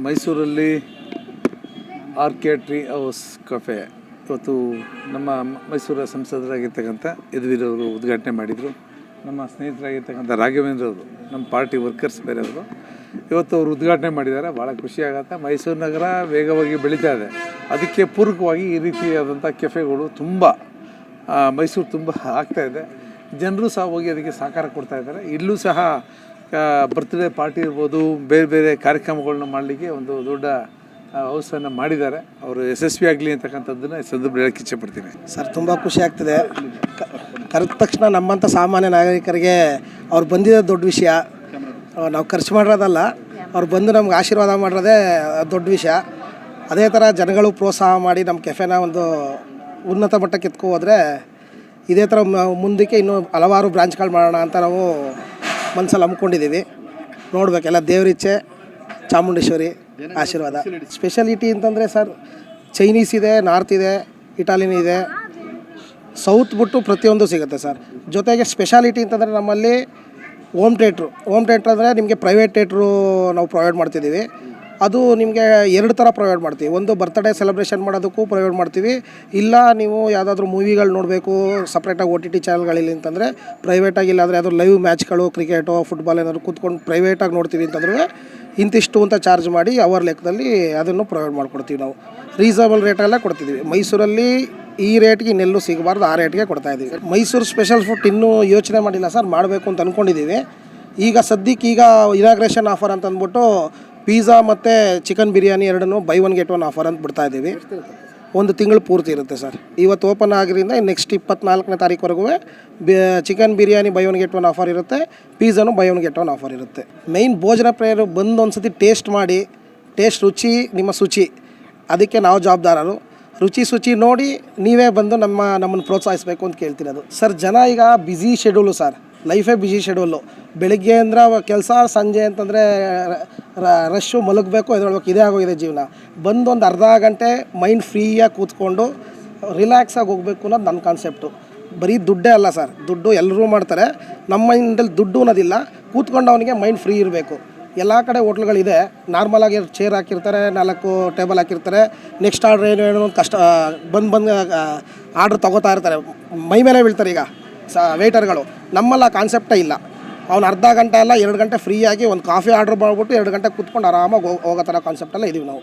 ಮೈಸೂರಲ್ಲಿ RK tree house cafe ಇವತ್ತು ನಮ್ಮ ಮೈಸೂರ ಸಂಸದರಾಗಿರ್ತಕ್ಕಂಥ ಯದುವೀರವರು ಉದ್ಘಾಟನೆ ಮಾಡಿದರು. ನಮ್ಮ ಸ್ನೇಹಿತರಾಗಿರ್ತಕ್ಕಂಥ ರಾಘವೇಂದ್ರ ಅವರು, ನಮ್ಮ ಪಾರ್ಟಿ ವರ್ಕರ್ಸ್ ಬೇರೆಯವರು ಇವತ್ತು ಅವರು ಉದ್ಘಾಟನೆ ಮಾಡಿದ್ದಾರೆ. ಭಾಳ ಖುಷಿಯಾಗತ್ತೆ. ಮೈಸೂರು ನಗರ ವೇಗವಾಗಿ ಬೆಳೀತಾ ಇದೆ. ಅದಕ್ಕೆ ಪೂರಕವಾಗಿ ಈ ರೀತಿಯಾದಂಥ ಕೆಫೆಗಳು ತುಂಬ ಮೈಸೂರು ತುಂಬ ಆಗ್ತಾಯಿದೆ. ಜನರು ಸಹ ಹೋಗಿ ಅದಕ್ಕೆ ಸಹಕಾರ ಕೊಡ್ತಾಯಿದ್ದಾರೆ. ಇಲ್ಲೂ ಸಹ ಬರ್ತ್ಡೇ ಪಾರ್ಟಿ ಇರ್ಬೋದು, ಬೇರೆ ಬೇರೆ ಕಾರ್ಯಕ್ರಮಗಳನ್ನ ಮಾಡಲಿಕ್ಕೆ ಒಂದು ದೊಡ್ಡ ಹೌಸನ್ನು ಮಾಡಿದ್ದಾರೆ. ಅವರು ಯಶಸ್ವಿ ಆಗಲಿ ಅಂತಕ್ಕಂಥದ್ದನ್ನು ಸಂದರ್ಭ ಹೇಳಕ್ಕೆ ಇಚ್ಛೆಪಡ್ತೀನಿ. ಸರ್, ತುಂಬ ಖುಷಿ ಆಗ್ತಿದೆ. ಕರೆದ ತಕ್ಷಣ ನಮ್ಮಂಥ ಸಾಮಾನ್ಯ ನಾಗರಿಕರಿಗೆ ಅವ್ರು ಬಂದಿದ್ದ ದೊಡ್ಡ ವಿಷಯ. ನಾವು ಖರ್ಚು ಮಾಡಿರೋದಲ್ಲ, ಅವ್ರು ಬಂದು ನಮ್ಗೆ ಆಶೀರ್ವಾದ ಮಾಡಿರೋದೇ ದೊಡ್ಡ ವಿಷಯ. ಅದೇ ಥರ ಜನಗಳು ಪ್ರೋತ್ಸಾಹ ಮಾಡಿ ನಮ್ಮ ಕೆಫೆನ ಒಂದು ಉನ್ನತ ಮಟ್ಟಕ್ಕೆ ಎತ್ಕೊ ಹೋದರೆ ಇದೇ ಥರ ಮುಂದಕ್ಕೆ ಇನ್ನೂ ಹಲವಾರು ಬ್ರಾಂಚ್ಗಳು ಮಾಡೋಣ ಅಂತ ನಾವು ಮನಸ್ಸಲ್ಲಿ ಹಮ್ಮಿಕೊಂಡಿದ್ದೀವಿ. ನೋಡಬೇಕೆಲ್ಲ ದೇವರಿಚ್ಛೆ, ಚಾಮುಂಡೇಶ್ವರಿ ಆಶೀರ್ವಾದ. ಸ್ಪೆಷಾಲಿಟಿ ಅಂತಂದರೆ ಸರ್, ಚೈನೀಸ್ ಇದೆ, ನಾರ್ತ್ ಇದೆ, ಇಟಾಲಿಯನ್ ಇದೆ, ಸೌತ್ ಬಿಟ್ಟು ಪ್ರತಿಯೊಂದು ಸಿಗುತ್ತೆ ಸರ್. ಜೊತೆಗೆ ಸ್ಪೆಷಾಲಿಟಿ ಅಂತಂದರೆ ನಮ್ಮಲ್ಲಿ ಹೋಮ್ ಥಿಯೇಟ್ರು ಅಂದರೆ ನಿಮಗೆ ಪ್ರೈವೇಟ್ ಥಿಯೇಟ್ರು ನಾವು ಪ್ರೊವೈಡ್ ಮಾಡ್ತಿದ್ದೀವಿ. ಅದು ನಿಮಗೆ 2 ಥರ ಪ್ರೊವೈಡ್ ಮಾಡ್ತೀವಿ. ಒಂದು ಬರ್ತ್ಡೇ ಸೆಲೆಬ್ರೇಷನ್ ಮಾಡೋದಕ್ಕೂ ಪ್ರೊವೈಡ್ ಮಾಡ್ತೀವಿ. ಇಲ್ಲ ನೀವು ಯಾವುದಾದ್ರೂ ಮೂವಿಗಳು ನೋಡಬೇಕು ಸಪ್ರೇಟಾಗಿ OTT ಚಾನಲ್ಗಳಿಲ್ಲ ಅಂತಂದರೆ ಪ್ರೈವೇಟಾಗಿ, ಇಲ್ಲಾಂದರೆ ಯಾವ್ದಾದ್ರು ಲೈವ್ ಮ್ಯಾಚ್ಗಳು, ಕ್ರಿಕೆಟು, ಫುಟ್ಬಾಲ್ ಏನಾದ್ರು ಕೂತ್ಕೊಂಡು ಪ್ರೈವೇಟಾಗಿ ನೋಡ್ತೀವಿ ಅಂತಂದ್ರೆ ಇಂತಿಷ್ಟು ಅಂತ ಚಾರ್ಜ್ ಮಾಡಿ ಅವರ್ ಲೆಕ್ಕದಲ್ಲಿ ಅದನ್ನು ಪ್ರೊವೈಡ್ ಮಾಡಿಕೊಡ್ತೀವಿ. ನಾವು ರೀಸನಬಲ್ ರೇಟಲ್ಲೇ ಕೊಡ್ತಿದ್ದೀವಿ. ಮೈಸೂರಲ್ಲಿ ಈ ರೇಟ್ಗೆ ಇನ್ನೆಲ್ಲೂ ಸಿಗಬಾರ್ದು, ಆ ರೇಟ್ಗೆ ಕೊಡ್ತಾಯಿದ್ದೀವಿ. ಮೈಸೂರು ಸ್ಪೆಷಲ್ ಫುಡ್ ಇನ್ನೂ ಯೋಚನೆ ಮಾಡಿಲ್ಲ ಸರ್, ಮಾಡಬೇಕು ಅಂತ ಅಂದ್ಕೊಂಡಿದ್ದೀವಿ. ಈಗ ಸದ್ಯಕ್ಕೆ ಇನಾಗ್ರೇಷನ್ ಆಫರ್ ಅಂತ ಅಂದ್ಬಿಟ್ಟು ಪಿಜ್ಜಾ ಮತ್ತು ಚಿಕನ್ ಬಿರಿಯಾನಿ ಎರಡನ್ನೂ ಬೈ 1 get 1 ಆಫರ್ ಅಂತ ಬಿಡ್ತಾಯಿದ್ದೀವಿ. 1 ತಿಂಗಳು ಪೂರ್ತಿ ಇರುತ್ತೆ ಸರ್. ಇವತ್ತು ಓಪನ್ ಆಗಿರಿಂದ ನೆಕ್ಸ್ಟ್ 24ನೇ ತಾರೀಕುವರೆಗೂ chicken biryani buy 1 get 1 offer ಇರುತ್ತೆ, ಪಿಜ್ಜಾನು ಬೈ 1 get 1 ಆಫರ್ ಇರುತ್ತೆ. ಮೇಯ್ನ್ ಭೋಜನ ಪ್ರಿಯರು ಬಂದು ಒಂದು ಸತಿ ಟೇಸ್ಟ್ ಮಾಡಿ, ಟೇಸ್ಟ್ ರುಚಿ ನಿಮ್ಮ ಶುಚಿ, ಅದಕ್ಕೆ ನಾವು ಜವಾಬ್ದಾರರು. ರುಚಿ ಶುಚಿ ನೋಡಿ ನೀವೇ ಬಂದು ನಮ್ಮನ್ನು ಪ್ರೋತ್ಸಾಹಿಸಬೇಕು ಅಂತ ಕೇಳ್ತಿರೋದು ಸರ್. ಜನ ಈಗ ಬ್ಯುಸಿ ಶೆಡ್ಯೂಲು ಸರ್, ಲೈಫೇ ಬ್ಯುಸಿ ಶೆಡ್ಯೂಲು. ಬೆಳಗ್ಗೆ ಅಂದ್ರೆ ಕೆಲಸ, ಸಂಜೆ ಅಂತಂದರೆ ರಶ್ಶು, ಮಲಗಬೇಕು, ಎದ್ದೇಳಬೇಕು, ಇದೇ ಆಗೋಗಿದೆ ಜೀವನ. ಬಂದು ಒಂದು ಅರ್ಧ ಗಂಟೆ ಮೈಂಡ್ ಫ್ರೀಯಾಗಿ ಕೂತ್ಕೊಂಡು ರಿಲ್ಯಾಕ್ಸಾಗಿ ಹೋಗಬೇಕು ಅನ್ನೋದು ನನ್ನ ಕಾನ್ಸೆಪ್ಟು. ಬರೀ ದುಡ್ಡೇ ಅಲ್ಲ ಸರ್, ದುಡ್ಡು ಎಲ್ಲರೂ ಮಾಡ್ತಾರೆ. ನಮ್ಮ ಮೈಂಡಲ್ಲಿ ದುಡ್ಡು ಅನ್ನೋದಿಲ್ಲ, ಕೂತ್ಕೊಂಡು ಅವನಿಗೆ ಮೈಂಡ್ ಫ್ರೀ ಇರಬೇಕು. ಎಲ್ಲ ಕಡೆ ಹೋಟ್ಲುಗಳಿದೆ, ನಾರ್ಮಲಾಗಿ ಚೇರ್ ಹಾಕಿರ್ತಾರೆ, 4 ಟೇಬಲ್ ಹಾಕಿರ್ತಾರೆ. ನೆಕ್ಸ್ಟ್ ಆರ್ಡ್ರ್ ಏನು ಕಷ್ಟ ಬಂದು ಆರ್ಡ್ರ್ ತೊಗೋತಾ ಇರ್ತಾರೆ, ಮೈ ಮೇಲೆ ಬೀಳ್ತಾರೆ ಈಗ ವೇಟರ್ಗಳು. ನಮ್ಮಲ್ಲ ಕಾನ್ಸೆಪ್ಟೇ ಇಲ್ಲ. ಅವ್ನು ಅರ್ಧ ಗಂಟೆ ಅಲ್ಲ 2 ಗಂಟೆ ಫ್ರೀಯಾಗಿ ಒಂದು ಕಾಫಿ ಆರ್ಡ್ರ್ ಮಾಡಿಬಿಟ್ಟು 2 ಗಂಟೆ ಕೂತ್ಕೊಂಡು ಆರಾಮಾಗಿ ಹೋಗೋ ಥರ ಕಾನ್ಸೆಪ್ಟೆಲ್ಲ ಇದೀವಿ ನಾವು.